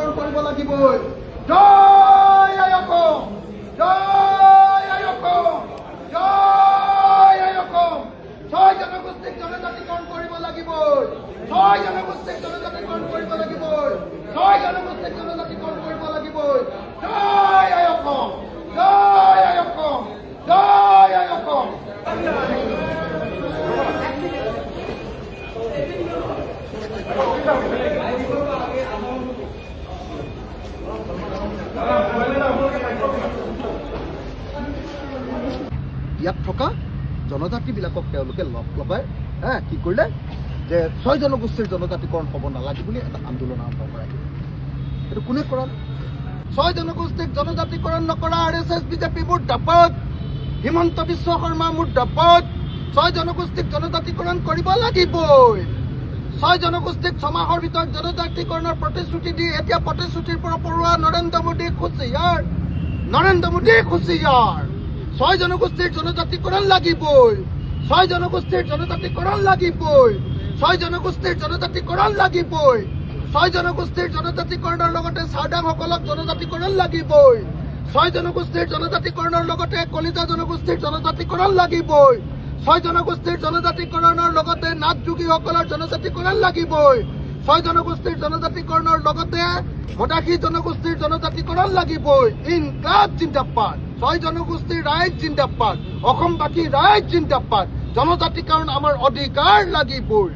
জনজাতিকৰণ কৰিব লাগিবই। জয় আই অসম, জয় আই অসম, জয় আই অসম। 6 জনগোষ্ঠীক জনজাতিকৰণ কৰিব লাগিবই, 6 জনগোষ্ঠীক জনজাতিকৰণ কৰিব লাগিবই, 6 জনগোষ্ঠীক জনজাতিকৰণ কৰিব লাগিবই। জয় আই অসম, জয় আই অসম, জয় আই অসম। ইয়াত থকা জনজাতিবিলাকক তেওঁলোকে লগ লগাই কি কৰিলে যে 6 জনগোষ্ঠীৰ জনজাতিকৰণ হ'ব নালাগে বুলি এটা আন্দোলন আৰম্ভ কৰাইছিল। এইটো কোনে কৰালে? 6 জনগোষ্ঠীক জনজাতিকৰণ নকৰা RSS বিজেপি মুৰ্দাবাদ, হিমন্ত বিশ্ব শৰ্মা মুৰ্দাবাদ। 6 জনগোষ্ঠীক জনজাতিকৰণ কৰিব লাগিবই। 6 জনগোষ্ঠীক 6 মাহৰ ভিতৰত জনজাতিকৰণৰ প্ৰতিশ্ৰুতি দি এতিয়া প্ৰতিশ্ৰুতিৰ পৰা পৰোৱা নৰেন্দ্ৰ মোদী খুচিয়াৰ, নৰেন্দ্ৰ মোদী খুচিয়াৰ। 6 জনগোষ্ঠীৰ জনজাতিকৰণ লাগিবই, 6 জনগোষ্ঠীৰ জনজাতিকৰণ লাগিবই, 6 জনগোষ্ঠীৰ জনজাতিকৰণ লাগিবই, 6 জনগোষ্ঠীৰ জনজাতিকৰণৰ লগতে চাওদাংসকলক জনজাতিকৰণ লাগিবই, 6 জনগোষ্ঠীৰ জনজাতিকৰণৰ লগতে কলিতা জনগোষ্ঠীৰ জনজাতিকৰণ লাগিবই, 6 জনগোষ্ঠীৰ জনজাতিকৰণৰ লগতে নাথ যোগীসকলৰ জনজাতিকৰণ লাগিবই, 6 জনগোষ্ঠীৰ জনজাতিকৰণৰ লগতে মদাসী জনগোষ্ঠীৰ জনজাতিকৰণ লাগিবই। ইনকলাব জিন্দাবাদ, 6 জনগোষ্ঠীৰ ৰাইজ জিন্দাবাদ, অসমবাসী ৰাইজ জিন্দাবাদ। জনজাতিকৰণ আমাৰ অধিকাৰ লাগিবই।